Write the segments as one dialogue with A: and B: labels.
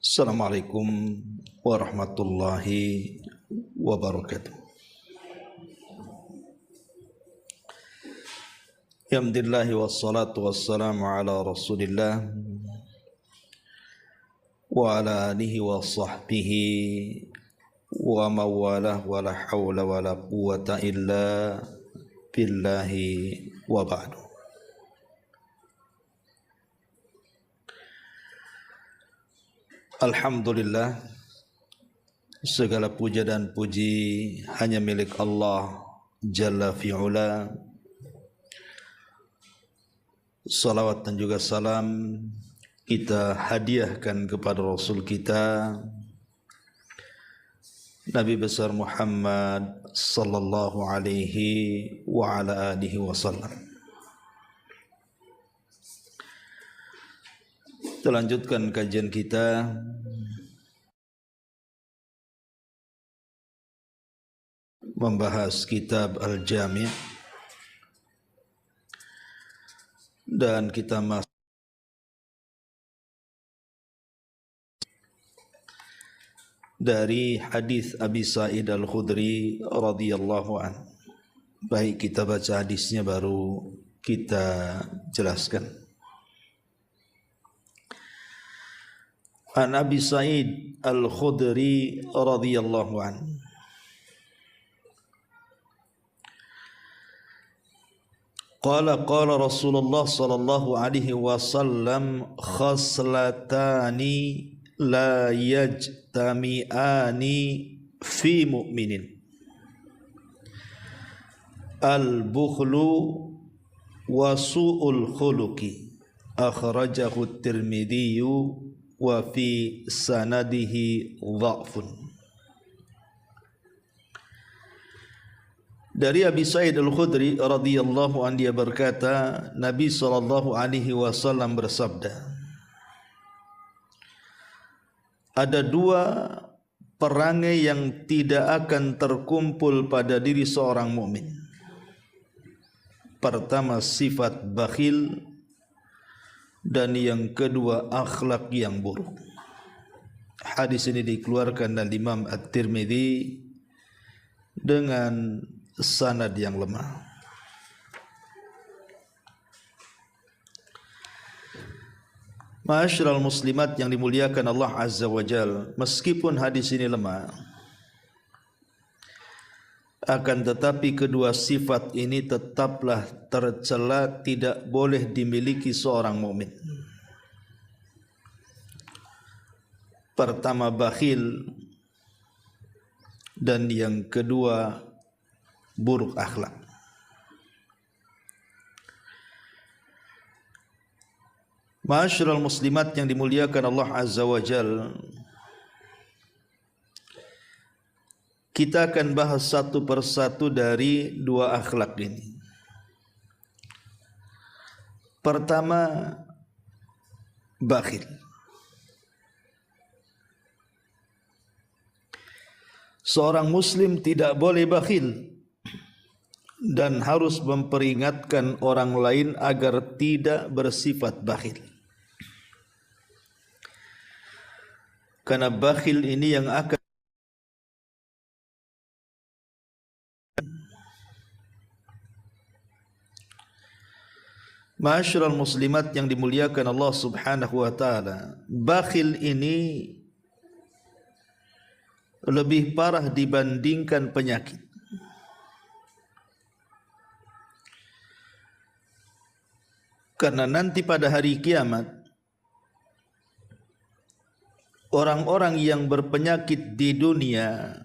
A: Assalamualaikum warahmatullahi wabarakatuh. Alhamdulillahi wassalatu wassalamu ala rasulillah wa ala alihi wa sahbihi wa mawalah wa la hawla wa la quwata illa billahi wa ba'du. Alhamdulillah, segala puja dan puji hanya milik Allah Jalla fi'ula. Salawat dan juga salam kita hadiahkan kepada Rasul kita Nabi besar Muhammad sallallahu alaihi wa ala alihi wasallam. Kita lanjutkan kajian kita membahas kitab Al-Jami' dan kita masuk dari hadis Abi Sa'id Al-Khudri radhiyallahu an. Baik, kita baca hadisnya baru kita jelaskan. An Abi Sa'id Al-Khudri radhiyallahu an. Qala Rasulullah sallallahu alaihi wasallam khaslatani la yajtami'ani fi mu'minin al-bukhlu wa su'ul khuluqi akhrajahu at-Tirmidzi wa fi sanadihi dha'fun. Dari Abi Sa'id Al-Khudri radhiyallahu anhu, dia berkata, Nabi sallallahu alaihi wasallam bersabda, ada dua perangai yang tidak akan terkumpul pada diri seorang mukmin. Pertama, sifat bakhil, dan yang kedua, akhlak yang buruk. Hadis ini dikeluarkan oleh Imam At-Tirmidzi dengan sanad yang lemah. Ma'asyiral muslimat yang dimuliakan Allah Azza wa Jal, meskipun hadis ini lemah, akan tetapi kedua sifat ini tetaplah tercela, tidak boleh dimiliki seorang mukmin. Pertama, bakhil, dan yang kedua, buruk akhlak. Ma'asyiral muslimat yang dimuliakan Allah Azza wa Jal, kita akan bahas satu persatu dari dua akhlak ini. Pertama, bakhil. Seorang muslim tidak boleh bakhil dan harus memperingatkan orang lain agar tidak bersifat bakhil. Karena bakhil ini yang akan Ma'asyiral muslimat yang dimuliakan Allah Subhanahu wa taala, bakhil ini lebih parah dibandingkan penyakit. Karena nanti pada hari kiamat, orang-orang yang berpenyakit di dunia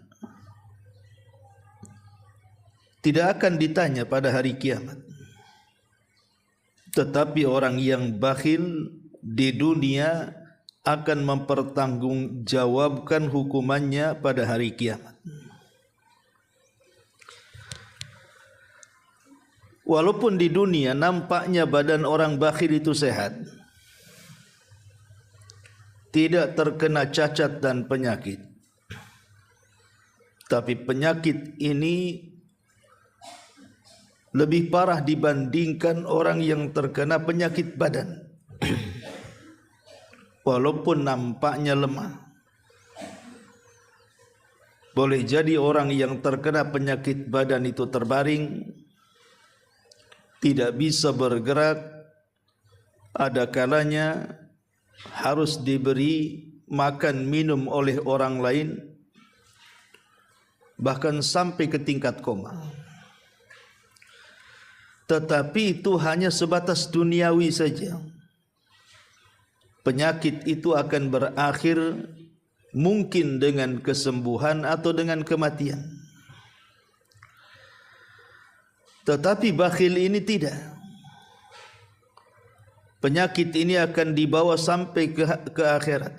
A: tidak akan ditanya pada hari kiamat. Tetapi orang yang bakhil di dunia akan mempertanggungjawabkan hukumannya pada hari kiamat. Walaupun di dunia nampaknya badan orang bakhil itu sehat, tidak terkena cacat dan penyakit, tapi penyakit ini lebih parah dibandingkan orang yang terkena penyakit badan. walaupun nampaknya lemah. Boleh jadi orang yang terkena penyakit badan itu terbaring, tidak bisa bergerak, ada kalanya harus diberi makan minum oleh orang lain, bahkan sampai ke tingkat koma. Tetapi itu hanya sebatas duniawi saja. Penyakit itu akan berakhir mungkin dengan kesembuhan atau dengan kematian. Tetapi bakhil ini tidak. Penyakit ini akan dibawa sampai ke akhirat.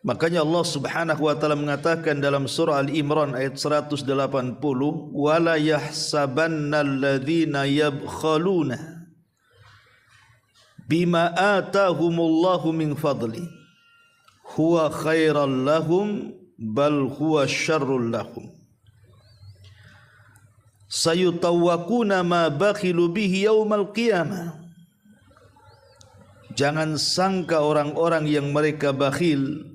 A: Makanya Allah Subhanahu wa taala mengatakan dalam surah Al-Imran ayat 180, "Wala yahsabannal ladzina yabkhaluna bima atahumullahu min fadli huwa khairal lahum bal huwa syarrul lahum sayutawwaquna ma bakhilu bihi yaumal qiyamah." Jangan sangka orang-orang yang mereka bakhil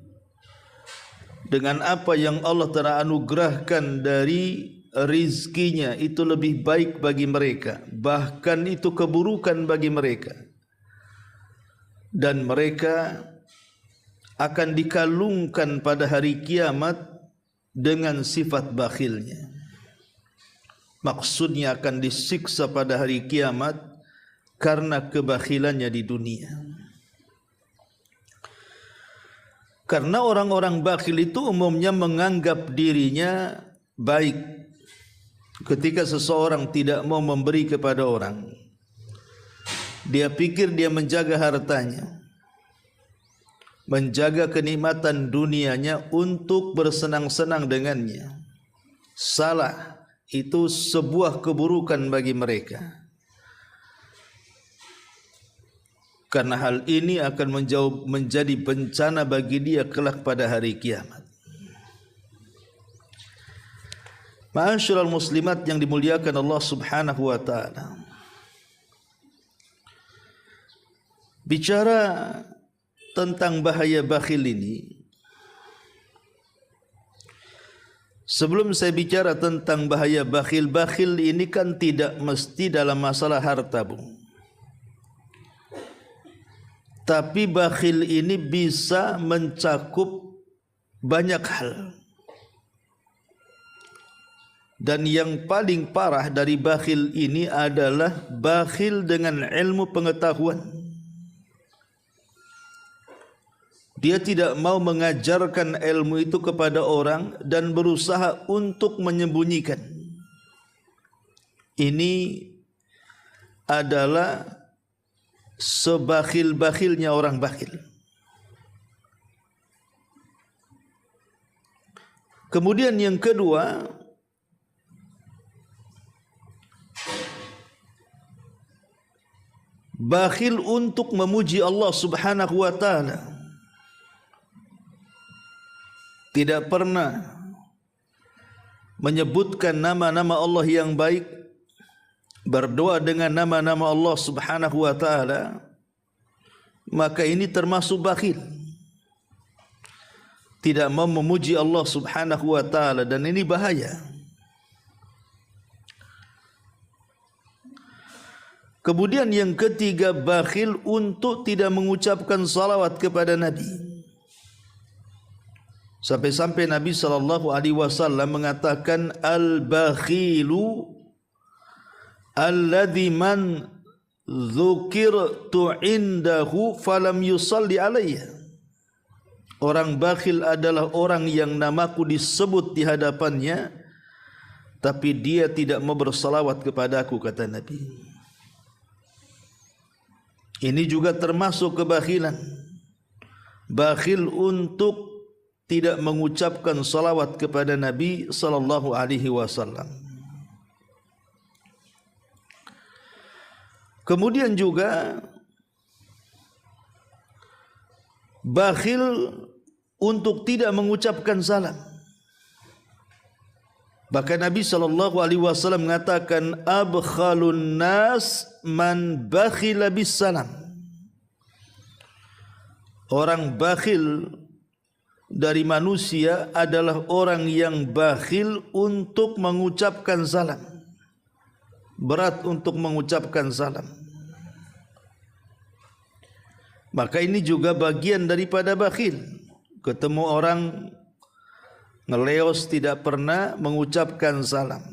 A: dengan apa yang Allah telah anugerahkan dari rizkinya itu lebih baik bagi mereka, bahkan itu keburukan bagi mereka, dan mereka akan dikalungkan pada hari kiamat dengan sifat bakhilnya. Maksudnya akan disiksa pada hari kiamat karena kebakhilannya di dunia. Karena orang-orang bakhil itu umumnya menganggap dirinya baik. Ketika seseorang tidak mau memberi kepada orang, dia pikir dia menjaga hartanya, menjaga kenikmatan dunianya untuk bersenang-senang dengannya. Salah, itu sebuah keburukan bagi mereka. Karena hal ini akan menjadi bencana bagi dia kelak pada hari kiamat. Ma'asyiral muslimat yang dimuliakan Allah Subhanahu wa taala. Bicara tentang bahaya bakhil ini, sebelum saya bicara tentang bahaya bakhil, bakhil ini kan tidak mesti dalam masalah harta, Bung. Tapi bakhil ini bisa mencakup banyak hal. Dan yang paling parah dari bakhil ini adalah bakhil dengan ilmu pengetahuan. Dia tidak mau mengajarkan ilmu itu kepada orang dan berusaha untuk menyembunyikan. Ini adalah sebakhil-bakhilnya orang bakhil. Kemudian yang kedua, bakhil untuk memuji Allah Subhanahu wa taala. Tidak pernah menyebutkan nama-nama Allah yang baik, berdoa dengan nama-nama Allah Subhanahu wa taala, maka ini termasuk bakhil. Tidak mau memuji Allah Subhanahu wa taala, dan ini bahaya. Kemudian yang ketiga, bakhil untuk tidak mengucapkan salawat kepada Nabi. Sampai-sampai Nabi SAW mengatakan, al-bakhilu alladhi man dzukirtu indahu falam yusalli alayya. Orang bakhil adalah orang yang namaku disebut di hadapannya, tapi dia tidak mau bersalawat kepadaku, kata Nabi. Ini juga termasuk kebakhilan. Bakhil untuk tidak mengucapkan salawat kepada Nabi sallallahu alaihi wasallam. Kemudian juga bakhil untuk tidak mengucapkan salam. Bahkan Nabi sallallahu alaihi wasallam mengatakan, abkhalun nas man bakhila bis salam. Orang bakhil dari manusia adalah orang yang bakhil untuk mengucapkan salam. Berat untuk mengucapkan salam. Maka ini juga bagian daripada bakhil. Ketemu orang ngeleos tidak pernah mengucapkan salam.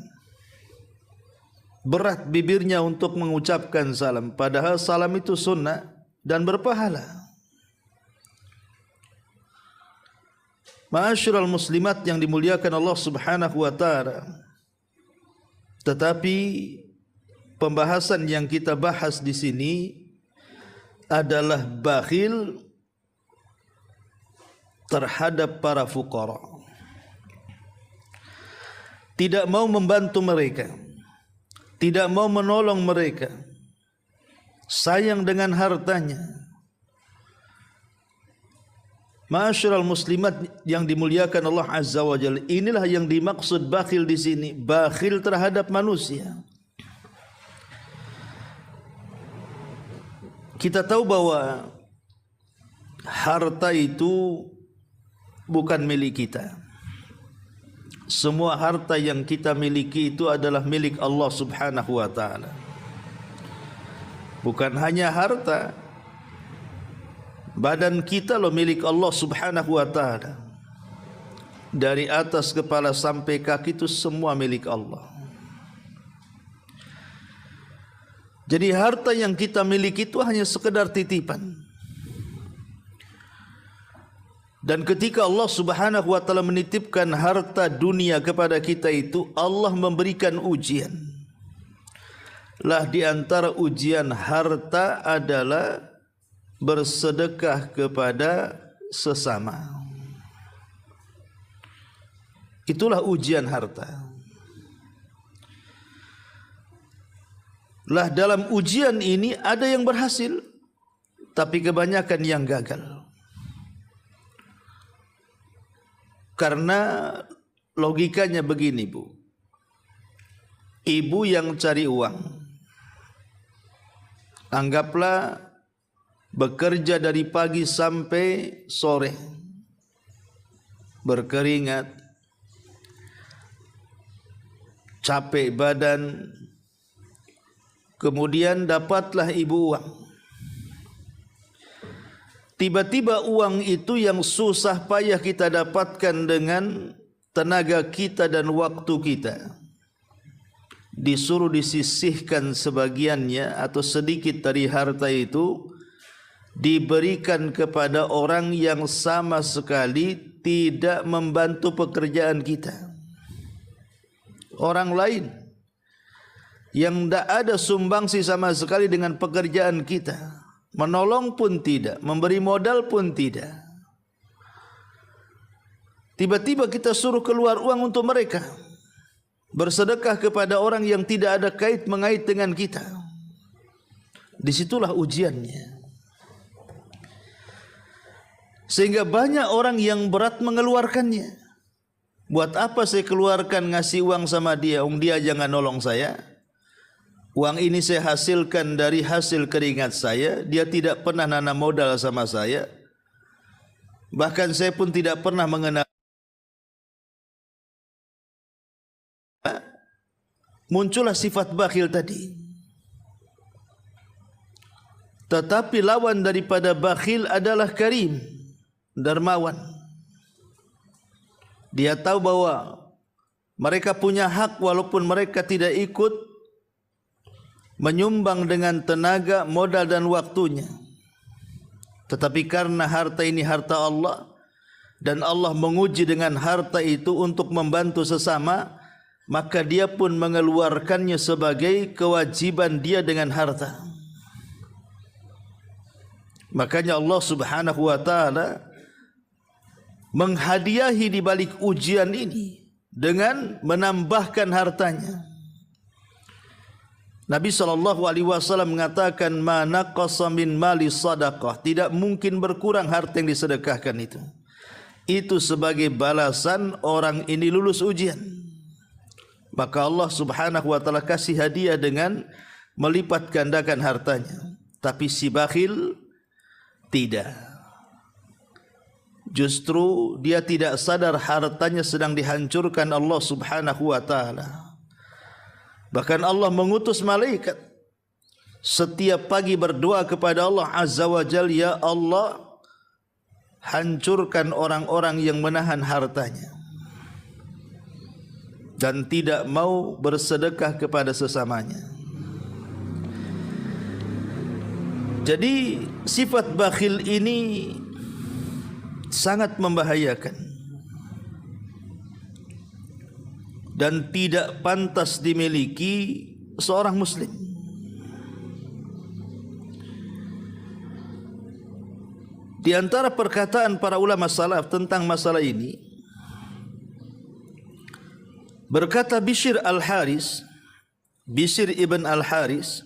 A: Berat bibirnya untuk mengucapkan salam. Padahal salam itu sunnah dan berpahala. Ma'asyiral muslimat yang dimuliakan Allah Subhanahu wa taala. Tetapi pembahasan yang kita bahas di sini adalah bakhil terhadap para fuqara. Tidak mau membantu mereka, tidak mau menolong mereka, sayang dengan hartanya. Ma'asyiral muslimat yang dimuliakan Allah Azza wa Jalla, inilah yang dimaksud bakhil di sini, bakhil terhadap manusia. Kita tahu bahwa harta itu bukan milik kita. Semua harta yang kita miliki itu adalah milik Allah Subhanahu wa taala. Bukan hanya harta, badan kita loh milik Allah Subhanahu wa taala. Dari atas kepala sampai kaki itu semua milik Allah. Jadi harta yang kita miliki itu hanya sekedar titipan. Dan ketika Allah Subhanahu wa taala menitipkan harta dunia kepada kita itu, Allah memberikan ujian. Lah di antara ujian harta adalah bersedekah kepada sesama. Itulah ujian harta. Lah dalam ujian ini ada yang berhasil, tapi kebanyakan yang gagal. Karena logikanya begini, Bu. Ibu yang cari uang, anggaplah bekerja dari pagi sampai sore, berkeringat, capek badan, kemudian dapatlah ibu uang. Tiba-tiba uang itu yang susah payah kita dapatkan dengan tenaga kita dan waktu kita, disuruh disisihkan sebagiannya atau sedikit dari harta itu, diberikan kepada orang yang sama sekali tidak membantu pekerjaan kita. Orang lain yang tidak ada sumbangsi sama sekali dengan pekerjaan kita, menolong pun tidak, memberi modal pun tidak. Tiba-tiba kita suruh keluar uang untuk mereka, bersedekah kepada orang yang tidak ada kait mengait dengan kita. Disitulah ujiannya. Sehingga banyak orang yang berat mengeluarkannya. Buat apa saya keluarkan ngasih uang sama dia, dia jangan nolong saya. Uang ini saya hasilkan dari hasil keringat saya, dia tidak pernah nanam modal sama saya. Bahkan saya pun tidak pernah mengenal. Muncullah sifat bakhil tadi. Tetapi lawan daripada bakhil adalah karim, dermawan. Dia tahu bahwa mereka punya hak walaupun mereka tidak ikut menyumbang dengan tenaga, modal dan waktunya. Tetapi karena harta ini harta Allah, dan Allah menguji dengan harta itu untuk membantu sesama, maka dia pun mengeluarkannya sebagai kewajiban dia dengan harta. Makanya Allah Subhanahu wa taala menghadiahi di balik ujian ini dengan menambahkan hartanya. Nabi SAW mengatakan, ma naqasa min mali sadaqah, tidak mungkin berkurang harta yang disedekahkan itu. Itu sebagai balasan orang ini lulus ujian. Maka Allah Subhanahu wa taala kasih hadiah dengan melipat gandakan hartanya. Tapi si bakhil tidak. Justru dia tidak sadar hartanya sedang dihancurkan Allah Subhanahu wa taala. Bahkan Allah mengutus malaikat setiap pagi berdoa kepada Allah Azza wa Jalla, ya Allah, hancurkan orang-orang yang menahan hartanya dan tidak mau bersedekah kepada sesamanya. Jadi sifat bakhil ini sangat membahayakan dan tidak pantas dimiliki seorang muslim. Di antara perkataan para ulama salaf tentang masalah ini, berkata Bishr ibn Al-Haris,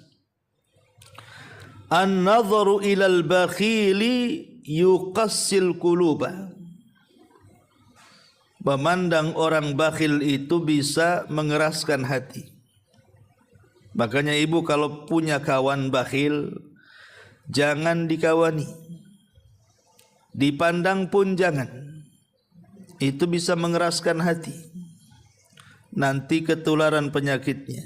A: "An-nadharu ilal bakhili yuqassil quluba." Memandang orang bakhil itu bisa mengeraskan hati. Makanya ibu kalau punya kawan bakhil, jangan dikawani. Dipandang pun jangan. Itu bisa mengeraskan hati. Nanti ketularan penyakitnya.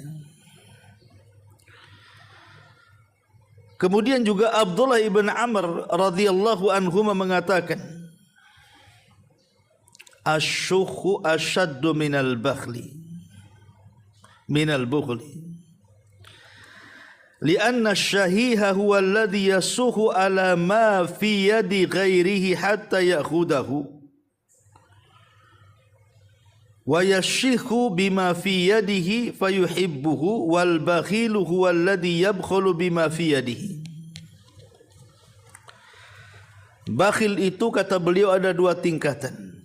A: Kemudian juga Abdullah ibn Amr radhiyallahu anhuma mengatakan, "Asyukhu asyaddu minal bukhli. Lianna syahiha huwa alladhi yasuhu ala ma fi yadi ghairihi hatta ya'khudahu wa yashikhu bima fi yadihi fayuhibbuhu wal bakhilu huwa alladhi yabkhulu bima fi yadihi." Bakhil itu kata beliau ada dua tingkatan.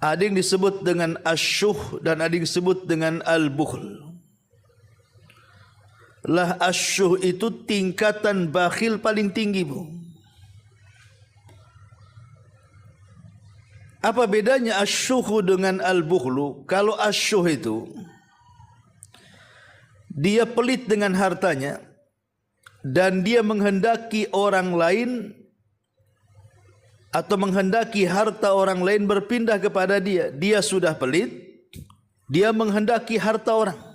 A: Ada yang disebut dengan asyuh dan ada yang disebut dengan al-bukhl. Lah asyuh itu tingkatan bakhil paling tinggi, Bu. Apa bedanya asyuh dengan al-bukhlu? Kalau asyuh itu dia pelit dengan hartanya dan dia menghendaki orang lain atau menghendaki harta orang lain berpindah kepada dia. Dia sudah pelit, dia menghendaki harta orang.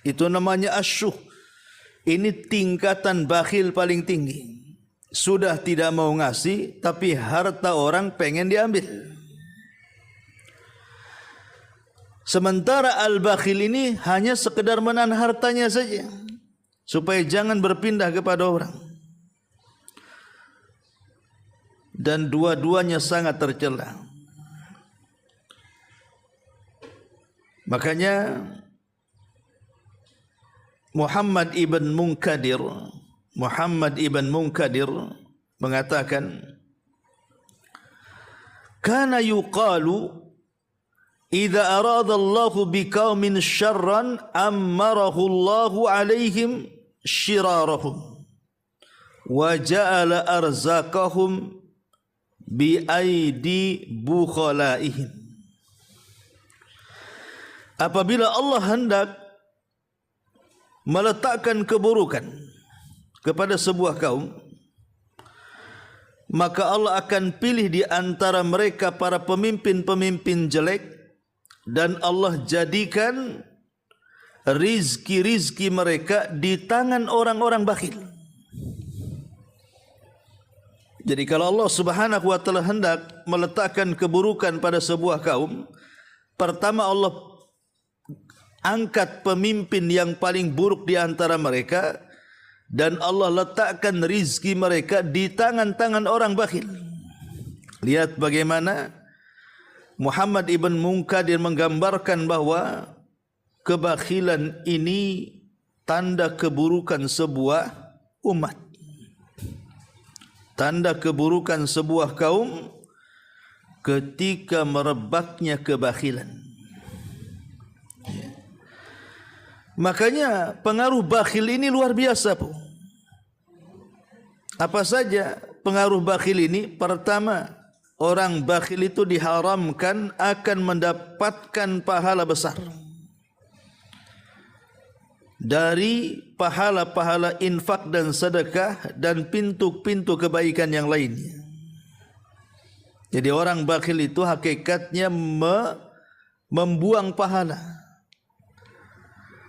A: Itu namanya asyuh. Ini tingkatan bakhil paling tinggi. Sudah tidak mau ngasih, tapi harta orang pengen diambil. Sementara al-bakhil ini hanya sekedar menahan hartanya saja, supaya jangan berpindah kepada orang. Dan dua-duanya sangat tercela. Makanya Muhammad ibn Munkadir mengatakan, kana yuqalu idza arada Allahu biqaumin syarran ammarahu Allahu alaihim shirarahum wa ja'ala arzaqahum bi aidi bukhalaihim. Apabila Allah hendak meletakkan keburukan kepada sebuah kaum, maka Allah akan pilih di antara mereka para pemimpin-pemimpin jelek dan Allah jadikan rizki-rizki mereka di tangan orang-orang bakhil. Jadi kalau Allah Subhanahu wa taala hendak meletakkan keburukan pada sebuah kaum, pertama Allah angkat pemimpin yang paling buruk di antara mereka dan Allah letakkan rizki mereka di tangan-tangan orang bakhil. Lihat bagaimana Muhammad ibn Munkadir menggambarkan bahwa kebakhilan ini tanda keburukan sebuah umat, tanda keburukan sebuah kaum ketika merebaknya kebakhilan. Makanya pengaruh bakhil ini luar biasa, Bu. Apa saja pengaruh bakhil ini? Pertama, orang bakhil itu diharamkan akan mendapatkan pahala besar dari pahala-pahala infak dan sedekah dan pintu-pintu kebaikan yang lainnya. Jadi orang bakhil itu hakikatnya membuang pahala.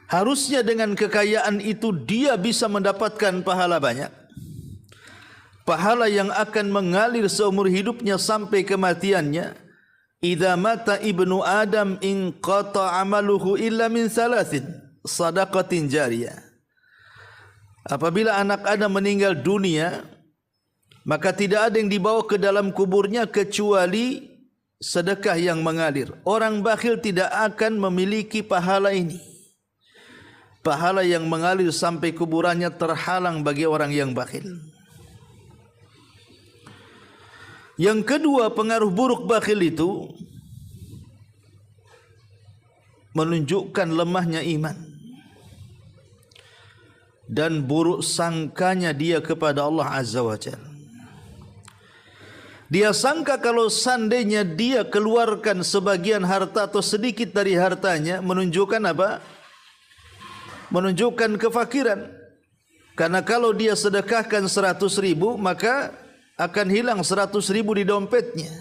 A: Harusnya dengan kekayaan itu dia bisa mendapatkan pahala banyak. Pahala yang akan mengalir seumur hidupnya sampai kematiannya. Idza mata ibnu Adam in qata amaluhu illa min thalathin sadaqatin jariyah. Apabila anak Adam meninggal dunia, maka tidak ada yang dibawa ke dalam kuburnya kecuali sedekah yang mengalir. Orang bakhil tidak akan memiliki pahala ini. Pahala yang mengalir sampai kuburannya terhalang bagi orang yang bakhil. Yang kedua, pengaruh buruk bakhil itu menunjukkan lemahnya iman dan buruk sangkanya dia kepada Allah Azza wa Jalla. Dia sangka kalau seandainya dia keluarkan sebagian harta atau sedikit dari hartanya, menunjukkan apa? Menunjukkan kefakiran. Karena kalau dia sedekahkan 100.000, maka akan hilang 100.000 di dompetnya.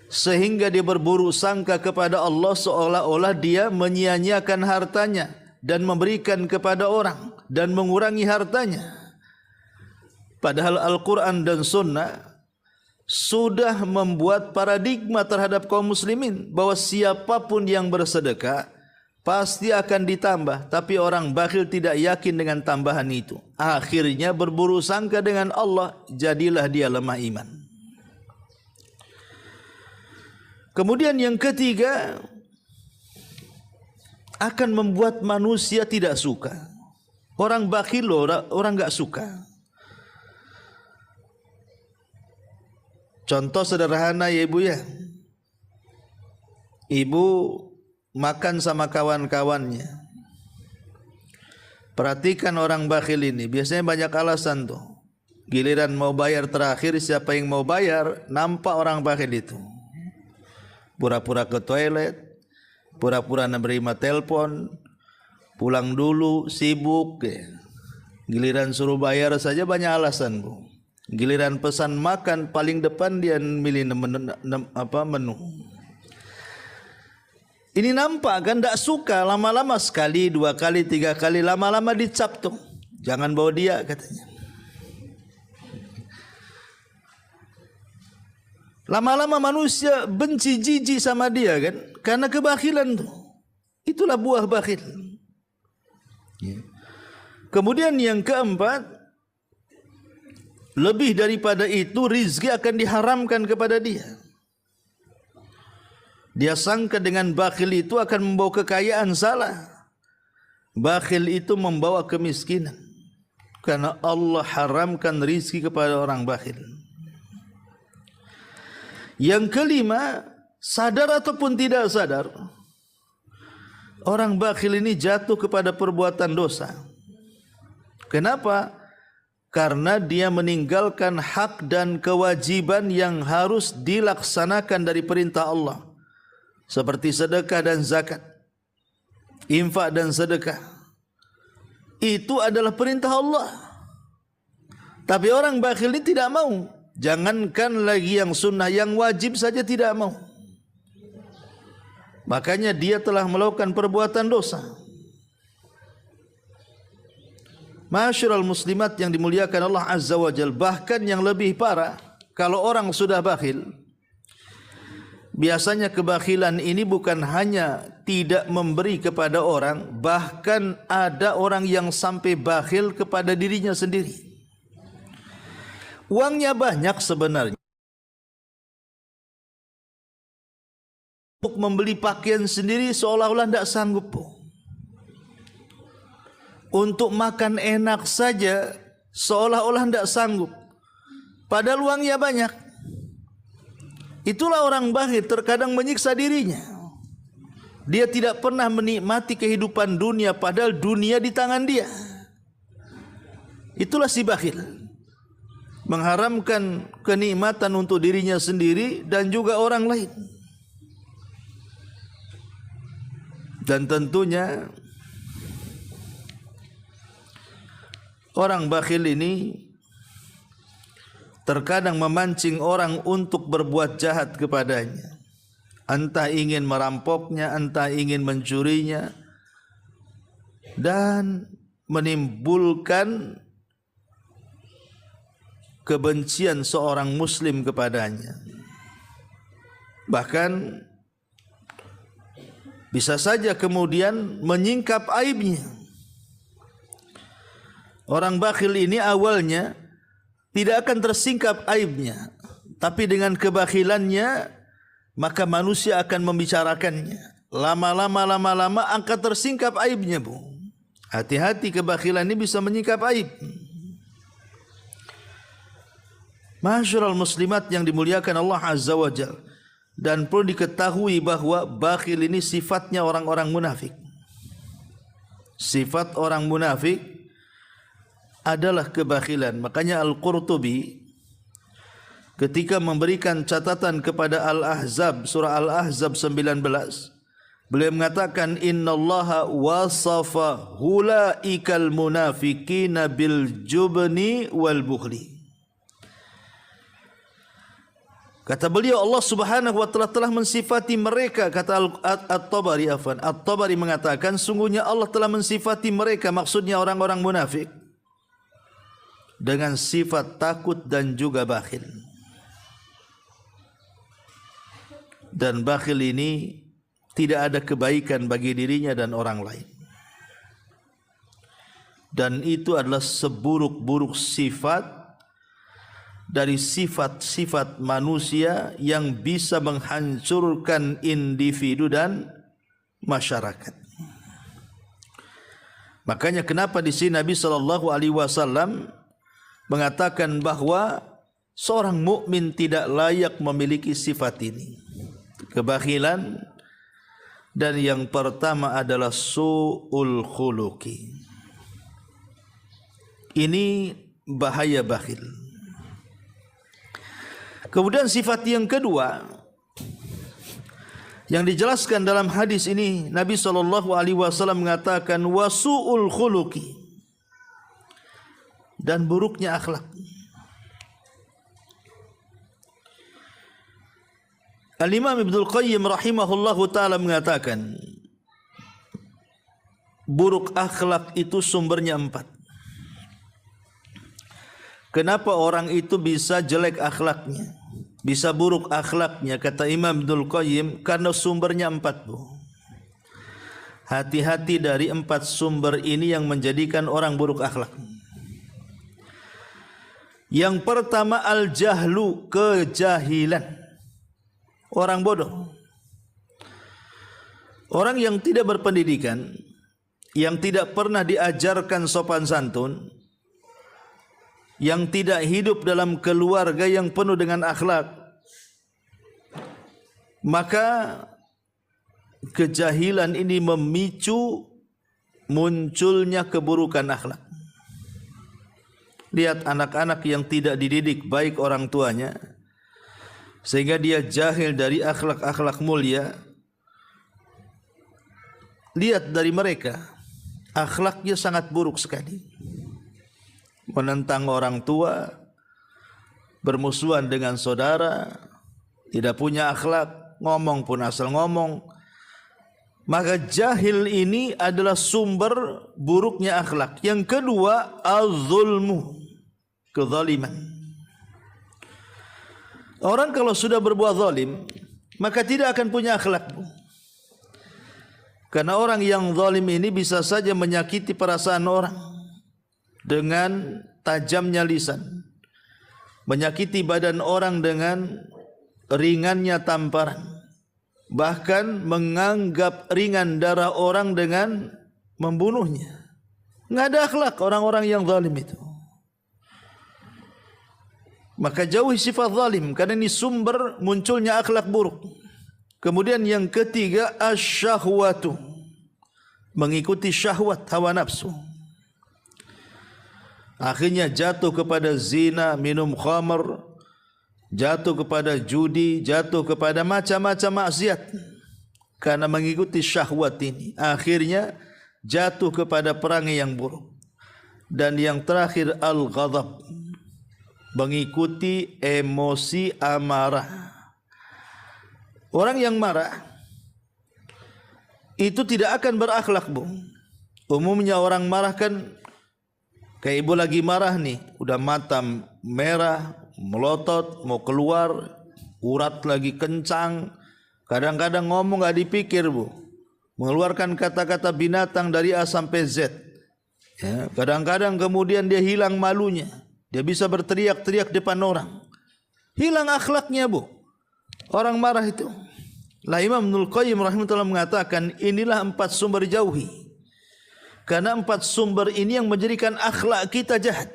A: Sehingga dia berburuk sangka kepada Allah seolah-olah dia menyia-nyiakan hartanya dan memberikan kepada orang dan mengurangi hartanya. Padahal Al-Quran dan Sunnah sudah membuat paradigma terhadap kaum muslimin bahwa siapapun yang bersedekah pasti akan ditambah, tapi orang bakhil tidak yakin dengan tambahan itu. Akhirnya berburuk sangka dengan Allah, jadilah dia lemah iman. Kemudian yang ketiga, akan membuat manusia tidak suka. Orang bakhil orang enggak suka. Contoh sederhana ya ibu ya. Ibu makan sama kawan-kawannya. Perhatikan orang bakhil ini, biasanya banyak alasan tuh. Giliran mau bayar terakhir, siapa yang mau bayar, nampak orang bakhil itu. Pura-pura ke toilet, pura-pura menerima telepon, pulang dulu, sibuk. Giliran suruh bayar saja banyak alasan bu. Giliran pesan makan paling depan dia milih menu. Ini nampak kan tak suka, lama-lama sekali, 2 kali, 3 kali, lama-lama dicap tuh. Jangan bawa dia katanya. Lama-lama manusia benci jijik sama dia kan, karena kebakhilan tuh. Itulah buah bakhil. Kemudian yang keempat, lebih daripada itu, rizki akan diharamkan kepada dia. Dia sangka dengan bakhil itu akan membawa kekayaan, salah. Bakhil itu membawa kemiskinan. Karena Allah haramkan rizki kepada orang bakhil. Yang kelima, sadar ataupun tidak sadar, orang bakhil ini jatuh kepada perbuatan dosa. Kenapa? Karena dia meninggalkan hak dan kewajiban yang harus dilaksanakan dari perintah Allah. Seperti sedekah dan zakat, infak dan sedekah. Itu adalah perintah Allah. Tapi orang bakhil ini tidak mau. Jangankan lagi yang sunnah, yang wajib saja tidak mau. Makanya dia telah melakukan perbuatan dosa. Ma'asyiral muslimat yang dimuliakan Allah Azza wa Jalla, bahkan yang lebih parah, kalau orang sudah bakhil, biasanya kebakhilan ini bukan hanya tidak memberi kepada orang, bahkan ada orang yang sampai bakhil kepada dirinya sendiri. Uangnya banyak sebenarnya, untuk membeli pakaian sendiri seolah-olah tidak sanggup. Untuk makan enak saja seolah-olah tidak sanggup, padahal uangnya banyak. Itulah orang bakhil, terkadang menyiksa dirinya. Dia tidak pernah menikmati kehidupan dunia, padahal dunia di tangan dia. Itulah si bakhil, mengharamkan kenikmatan untuk dirinya sendiri dan juga orang lain. Dan tentunya orang bakhil ini terkadang memancing orang untuk berbuat jahat kepadanya. Entah ingin merampoknya, entah ingin mencurinya, dan menimbulkan kebencian seorang muslim kepadanya. Bahkan bisa saja kemudian menyingkap aibnya. Orang bakhil ini awalnya tidak akan tersingkap aibnya, tapi dengan kebakhilannya maka manusia akan membicarakannya. Lama-lama akan tersingkap aibnya, Bu. Hati-hati, kebakhilan ini bisa menyingkap aib. Masyarul muslimat yang dimuliakan Allah Azza wa Jalla, dan perlu diketahui bahwa bakhil ini sifatnya orang-orang munafik. Sifat orang munafik adalah kebakhilan. Makanya Al-Qurtubi ketika memberikan catatan kepada Al-Ahzab, surah Al-Ahzab 19, beliau mengatakan innallaha wasafa hulaikal munafiqina bil jubni wal bukhli. Kata beliau, Allah Subhanahu wa taala telah mensifati mereka, kata At-Tabari, At-Tabari mengatakan sungguhnya Allah telah mensifati mereka, maksudnya orang-orang munafik, dengan sifat takut dan juga bakhil. Dan bakhil ini tidak ada kebaikan bagi dirinya dan orang lain. Dan itu adalah seburuk-buruk sifat dari sifat-sifat manusia yang bisa menghancurkan individu dan masyarakat. Makanya kenapa di sini Nabi SAW mengatakan bahwa seorang mukmin tidak layak memiliki sifat ini, kebakhilan, dan yang pertama adalah su'ul khuluqi. Ini bahaya bakhil. Kemudian sifat yang kedua yang dijelaskan dalam hadis ini, Nabi SAW mengatakan wasu'ul khuluqi, dan buruknya akhlak. Al-Imam Ibnul Qayyim rahimahullahu ta'ala mengatakan buruk akhlak itu sumbernya 4. Kenapa orang itu bisa jelek akhlaknya, bisa buruk akhlaknya? Kata Imam Ibnul Qayyim, karena sumbernya 4, Bu. Hati-hati dari 4 sumber ini yang menjadikan orang buruk akhlak. Yang pertama al-jahlu, kejahilan. Orang bodoh, orang yang tidak berpendidikan, yang tidak pernah diajarkan sopan santun, yang tidak hidup dalam keluarga yang penuh dengan akhlak, maka kejahilan ini memicu munculnya keburukan akhlak. Lihat anak-anak yang tidak dididik baik orang tuanya, sehingga dia jahil dari akhlak-akhlak mulia. Lihat dari mereka, akhlaknya sangat buruk sekali. Menentang orang tua, bermusuhan dengan saudara, tidak punya akhlak, ngomong pun asal ngomong. Maka jahil ini adalah sumber buruknya akhlak. Yang kedua, az-zulmu, kezaliman. Orang kalau sudah berbuat zalim, maka tidak akan punya akhlak. Karena orang yang zalim ini bisa saja menyakiti perasaan orang dengan tajamnya lisan, menyakiti badan orang dengan ringannya tamparan, bahkan menganggap ringan darah orang dengan membunuhnya. Nggak ada akhlak orang-orang yang zalim itu. Maka jauhi sifat zalim, karena ini sumber munculnya akhlak buruk. Kemudian yang ketiga asyahwatu, mengikuti syahwat hawa nafsu. Akhirnya jatuh kepada zina, minum khamr, jatuh kepada judi, jatuh kepada macam-macam maksiat karena mengikuti syahwat ini. Akhirnya jatuh kepada perangai yang buruk. Dan yang terakhir al-ghadab, mengikuti emosi amarah. Orang yang marah itu tidak akan berakhlak, Bu. Umumnya orang marah kan kayak ibu lagi marah nih, udah mata merah, melotot, mau keluar, urat lagi kencang. Kadang-kadang ngomong gak dipikir, Bu. Mengeluarkan kata-kata binatang dari A sampai Z. Ya, kadang-kadang kemudian dia hilang malunya. Dia bisa berteriak-teriak depan orang. Hilang akhlaknya, Bu. Orang marah itu. Lah Imam Ibnul Qayyim rahimahullah mengatakan inilah 4 sumber jauhi. Karena 4 sumber ini yang menjadikan akhlak kita jahat.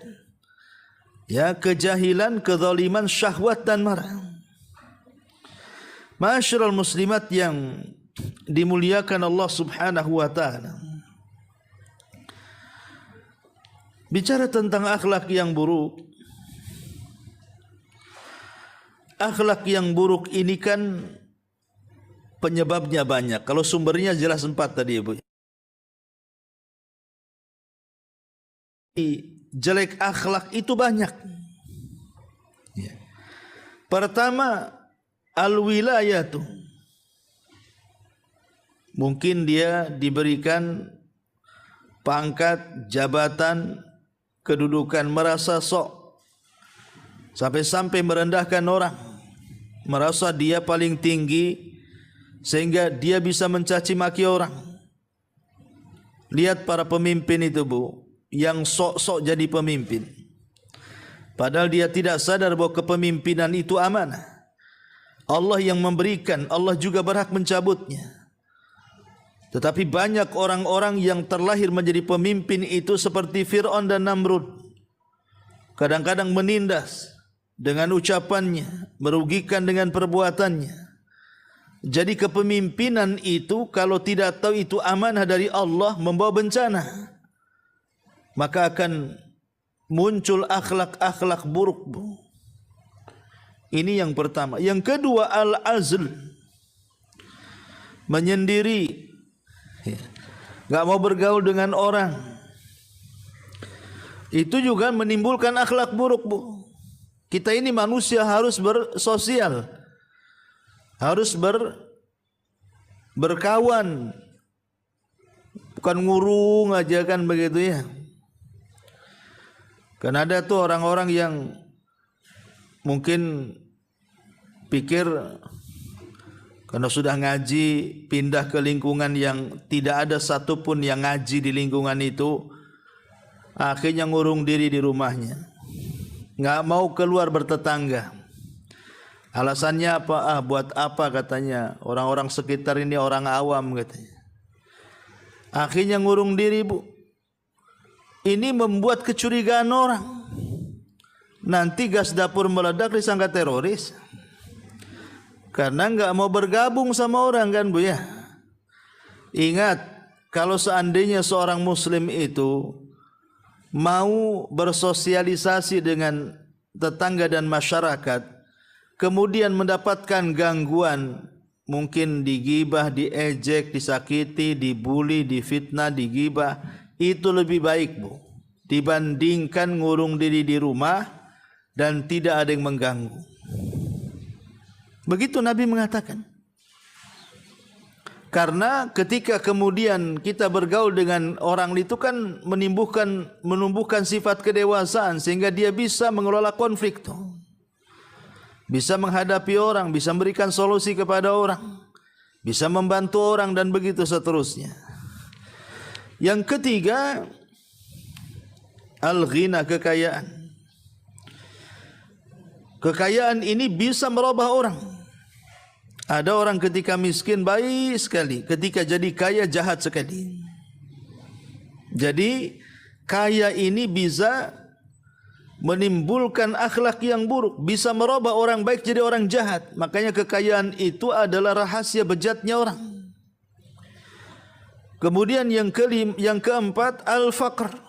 A: Ya, kejahilan, kezaliman, syahwat dan marah. Ma'asyiral muslimat yang dimuliakan Allah Subhanahu wa taala. Bicara tentang akhlak yang buruk. Akhlak yang buruk ini kan penyebabnya banyak. Kalau sumbernya jelas 4 tadi, Ibu. Jelek akhlak itu banyak. Ya. Pertama, al-wilayatu. Mungkin dia diberikan pangkat, jabatan, kedudukan, merasa sok. Sampai-sampai merendahkan orang. Merasa dia paling tinggi sehingga dia bisa mencaci maki orang. Lihat para pemimpin itu, Bu, yang sok-sok jadi pemimpin. Padahal dia tidak sadar bahwa kepemimpinan itu amanah. Allah yang memberikan, Allah juga berhak mencabutnya. Tetapi banyak orang-orang yang terlahir menjadi pemimpin itu seperti Fir'aun dan Namrud. Kadang-kadang menindas dengan ucapannya, merugikan dengan perbuatannya. Jadi kepemimpinan itu kalau tidak tahu itu amanah dari Allah membawa bencana. Maka akan muncul akhlak-akhlak buruk, Bu. Ini yang pertama. Yang kedua, al-azl. Menyendiri. Gak mau bergaul dengan orang. Itu juga menimbulkan akhlak buruk, Bu. Kita ini manusia harus bersosial. Harus berkawan. Bukan ngurung aja kan begitu ya. Kan ada tuh orang-orang yang mungkin pikir karena sudah ngaji pindah ke lingkungan yang tidak ada satupun yang ngaji di lingkungan itu, akhirnya ngurung diri di rumahnya, nggak mau keluar bertetangga. Alasannya apa? Buat apa katanya, orang-orang sekitar ini orang awam katanya. Akhirnya ngurung diri, Bu. Ini membuat kecurigaan orang. Nanti gas dapur meledak disangka teroris. Karena enggak mau bergabung sama orang kan, Bu ya. Ingat, kalau seandainya seorang muslim itu mau bersosialisasi dengan tetangga dan masyarakat, kemudian mendapatkan gangguan, mungkin digibah, diejek, disakiti, dibuli, difitnah, digibah, itu lebih baik, Bu, dibandingkan ngurung diri di rumah dan tidak ada yang mengganggu. Begitu Nabi mengatakan. Karena ketika kemudian kita bergaul dengan orang itu kan menumbuhkan sifat kedewasaan sehingga dia bisa mengelola konflik tuh. Bisa menghadapi orang, bisa memberikan solusi kepada orang, bisa membantu orang dan begitu seterusnya. Yang ketiga, al-ghina, kekayaan. Kekayaan ini bisa merubah orang. Ada orang ketika miskin baik sekali, ketika jadi kaya jahat sekali. Jadi kaya ini bisa menimbulkan akhlak yang buruk, bisa merubah orang baik jadi orang jahat. Makanya kekayaan itu adalah rahasia bejatnya orang. Kemudian yang keempat, al-faqr.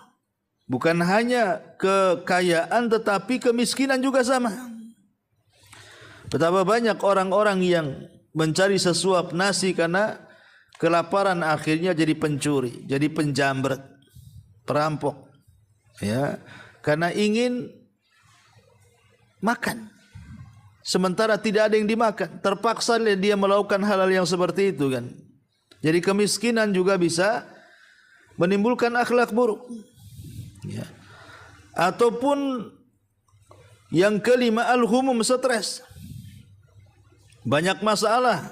A: Bukan hanya kekayaan tetapi kemiskinan juga sama. Betapa banyak orang-orang yang mencari sesuap nasi karena kelaparan, akhirnya jadi pencuri, jadi penjamret, perampok. Ya, karena ingin makan. Sementara tidak ada yang dimakan, terpaksa dia melakukan hal-hal yang seperti itu kan. Jadi kemiskinan juga bisa menimbulkan akhlak buruk. Ya. Ataupun yang kelima, al-humum, stres. Banyak masalah.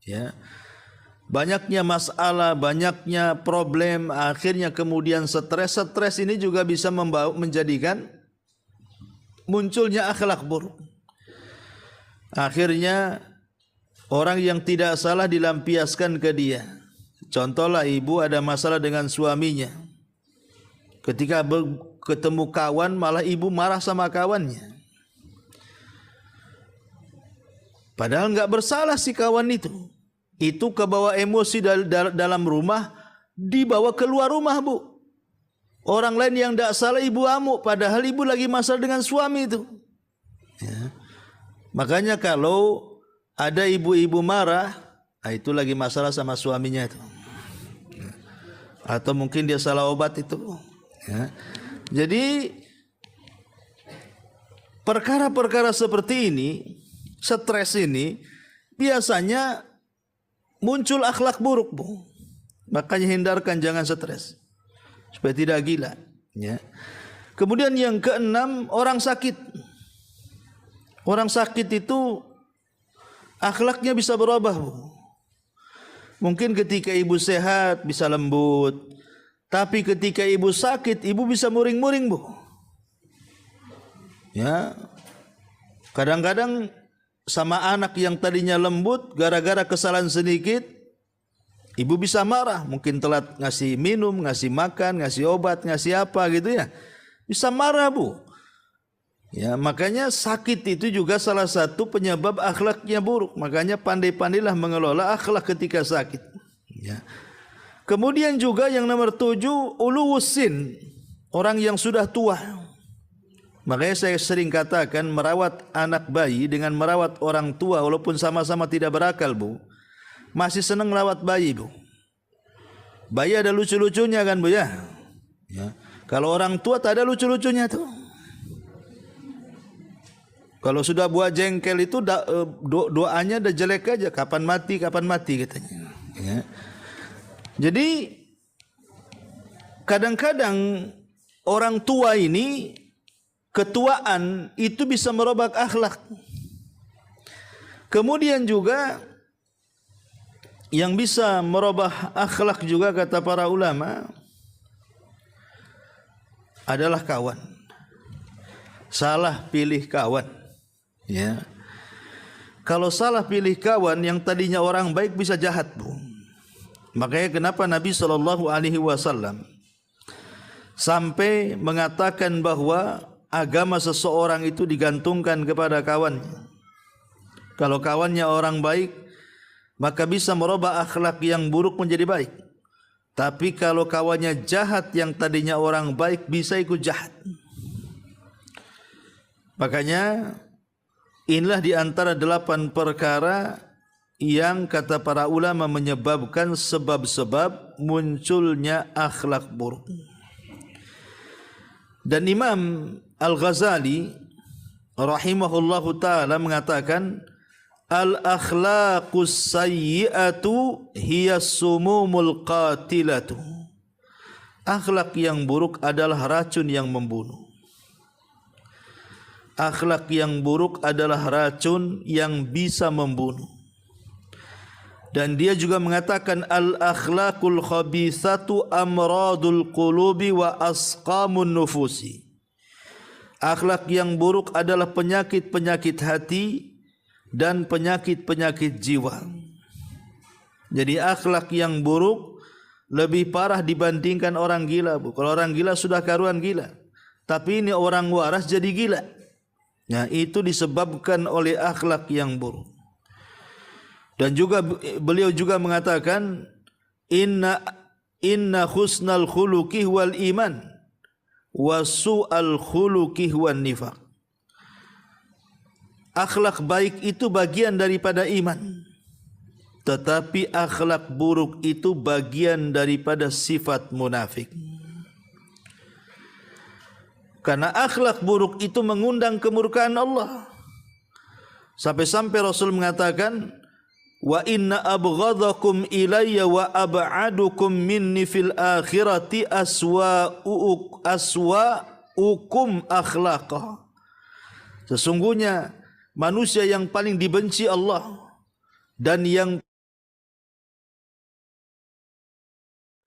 A: Ya. Banyaknya masalah, banyaknya problem, akhirnya kemudian stres. Stres ini juga bisa menjadikan munculnya akhlak buruk. Akhirnya orang yang tidak salah dilampiaskan ke dia. Contohlah, ibu ada masalah dengan suaminya. Ketika ketemu kawan, malah ibu marah sama kawannya. Padahal enggak bersalah si kawan itu. Itu kebawa emosi dalam rumah, dibawa keluar rumah, Bu. Orang lain yang tidak salah ibu amuk, padahal ibu lagi masalah dengan suami itu. Ya. Makanya kalau ada ibu-ibu marah, itu lagi masalah sama suaminya itu. Atau mungkin dia salah obat itu. Ya. Jadi perkara-perkara seperti ini, stres ini, biasanya muncul akhlak buruk, Bu. Makanya hindarkan, jangan stres supaya tidak gila. Ya. Kemudian yang keenam, orang sakit. Orang sakit itu akhlaknya bisa berubah, Bu. Mungkin ketika ibu sehat bisa lembut, tapi ketika ibu sakit, ibu bisa muring-muring, Bu. Ya. Kadang-kadang sama anak yang tadinya lembut, gara-gara kesalahan sedikit, ibu bisa marah. Mungkin telat ngasih minum, ngasih makan, ngasih obat, ngasih apa gitu ya. Bisa marah, Bu. Ya, makanya sakit itu juga salah satu penyebab akhlaknya buruk. Makanya pandai-pandailah mengelola akhlak ketika sakit. Ya. Kemudian juga yang nomor 7, uluwusin, orang yang sudah tua. Makanya saya sering katakan, merawat anak bayi dengan merawat orang tua, walaupun sama-sama tidak berakal, Bu, masih senang merawat bayi, Bu. Bayi ada lucu-lucunya kan, Bu, ya? Ya. Kalau orang tua tak ada lucu-lucunya tuh. Kalau sudah buah jengkel itu doanya udah jelek aja, kapan mati katanya. Ya. Jadi kadang-kadang orang tua ini, ketuaan itu bisa merubah akhlak. Kemudian juga yang bisa merubah akhlak juga kata para ulama adalah kawan. Salah pilih kawan. Ya. Kalau salah pilih kawan, yang tadinya orang baik bisa jahat, Bu. Makanya kenapa Nabi SAW sampai mengatakan bahwa agama seseorang itu digantungkan kepada kawannya. Kalau kawannya orang baik, maka bisa merubah akhlak yang buruk menjadi baik. Tapi kalau kawannya jahat, yang tadinya orang baik bisa ikut jahat. Makanya inilah di antara 8 perkara yang kata para ulama menyebabkan sebab-sebab munculnya akhlak buruk. Dan Imam Al-Ghazali rahimahullahu ta'ala mengatakan, al-akhlaqus sayyi'atu hiya sumumul qatilatu. Akhlak yang buruk adalah racun yang membunuh. Akhlak yang buruk adalah racun yang bisa membunuh. Dan dia juga mengatakan, al-akhlaqul khabithatu amradul qulubi wa asqamun nufusi. Akhlak yang buruk adalah penyakit-penyakit hati dan penyakit-penyakit jiwa. Jadi akhlak yang buruk lebih parah dibandingkan orang gila, Bu. Kalau orang gila sudah karuan gila, tapi ini orang waras jadi gila. Nah, itu disebabkan oleh akhlak yang buruk. Dan juga beliau juga mengatakan, inna husnal khuluqi wal iman wa su'al khuluqi wan nifaq. Akhlak baik itu bagian daripada iman, tetapi akhlak buruk itu bagian daripada sifat munafik. Karena akhlak buruk itu mengundang kemurkaan Allah. Sampai-sampai Rasul mengatakan, wa inna abghadakum ilayya wa ab'adukum minni fil akhirati aswa'ukum akhlaqa. Sesungguhnya manusia yang paling dibenci Allah dan yang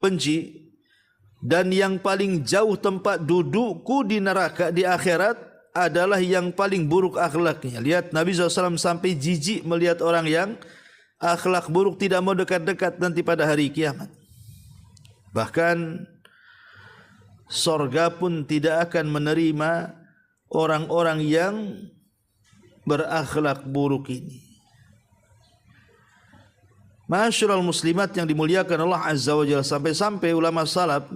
A: benci dan yang paling jauh tempat dudukku di neraka di akhirat adalah yang paling buruk akhlaknya. Lihat, Nabi SAW sampai jijik melihat orang yang akhlak buruk, tidak mau dekat-dekat nanti pada hari kiamat. Bahkan sorga pun tidak akan menerima orang-orang yang berakhlak buruk ini. Ma'asyiral muslimat yang dimuliakan Allah Azza wa Jalla, sampai-sampai ulama salaf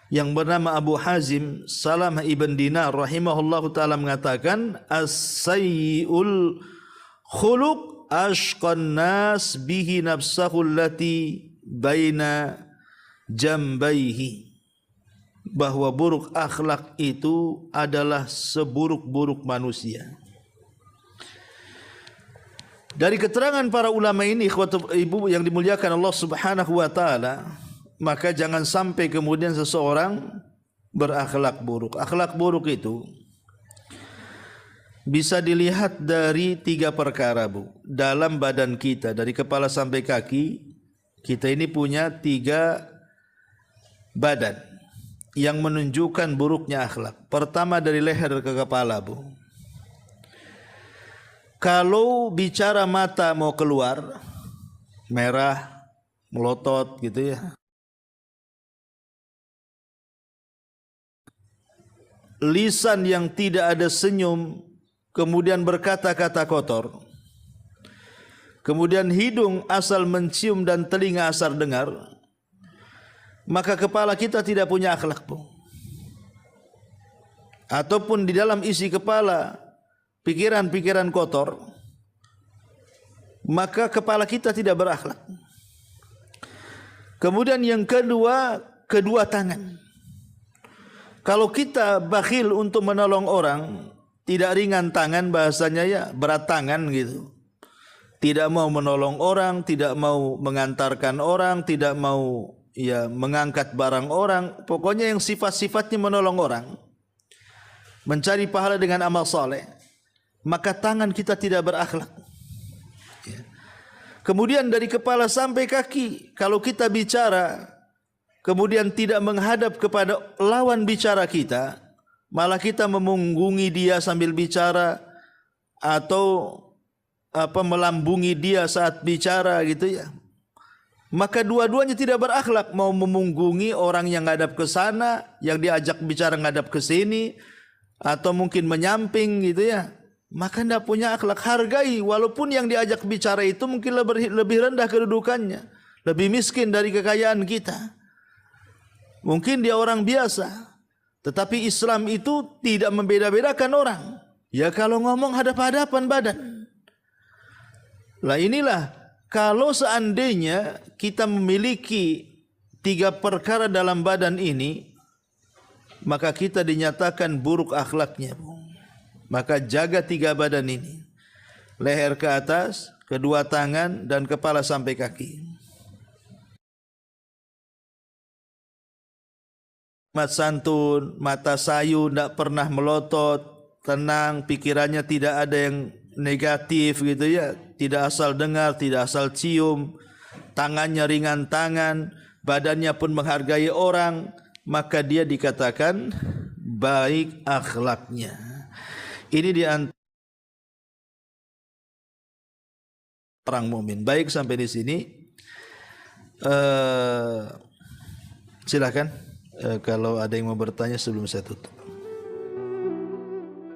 A: yang bernama Abu Hazim Salamah ibn Dinar rahimahullahu ta'ala mengatakan, as-sayyi'ul khuluq ashqan nas bihi nafsahu allati baina jambaihi. Bahwa buruk akhlak itu adalah seburuk-buruk manusia. Dari keterangan para ulama ini, ibu yang dimuliakan Allah Subhanahu wa taala, maka jangan sampai kemudian seseorang berakhlak buruk. Akhlak buruk itu bisa dilihat dari 3 perkara, Bu. Dalam badan kita, dari kepala sampai kaki, kita ini punya 3 badan yang menunjukkan buruknya akhlak. Pertama dari leher ke kepala, Bu. Kalau bicara mata mau keluar, merah, melotot gitu ya. Lisan yang tidak ada senyum, kemudian berkata-kata kotor. Kemudian hidung asal mencium dan telinga asal dengar. Maka kepala kita tidak punya akhlak, Bu. Ataupun di dalam isi kepala pikiran-pikiran kotor, maka kepala kita tidak berakhlak. Kemudian yang kedua, kedua tangan. Kalau kita bakhil untuk menolong orang, tidak ringan tangan, bahasanya ya berat tangan gitu. Tidak mau menolong orang, tidak mau mengantarkan orang, tidak mau ya mengangkat barang orang, pokoknya yang sifat-sifatnya menolong orang, mencari pahala dengan amal saleh, maka tangan kita tidak berakhlak. Kemudian dari kepala sampai kaki, kalau kita bicara kemudian tidak menghadap kepada lawan bicara kita, malah kita memunggungi dia sambil bicara atau melambungi dia saat bicara gitu ya, maka dua-duanya tidak berakhlak. Mau memunggungi orang yang ngadap ke sana, yang diajak bicara ngadap ke sini, atau mungkin menyamping gitu ya, maka tidak punya akhlak. Hargai, walaupun yang diajak bicara itu mungkin lebih rendah kedudukannya, lebih miskin dari kekayaan kita, mungkin dia orang biasa, tetapi Islam itu tidak membeda-bedakan orang. Ya kalau ngomong hadap-hadapan badan. Lah inilah, kalau seandainya kita memiliki 3 perkara dalam badan ini, maka kita dinyatakan buruk akhlaknya. Maka jaga 3 badan ini, leher ke atas, kedua tangan, dan kepala sampai kaki. Mat santun, mata sayu, tidak pernah melotot, tenang, pikirannya tidak ada yang negatif gitu ya, tidak asal dengar, tidak asal cium, tangannya ringan tangan, badannya pun menghargai orang, maka dia dikatakan baik akhlaknya. Ini di antara orang mukmin. Baik, sampai di sini. Silakan kalau ada yang mau bertanya sebelum saya tutup.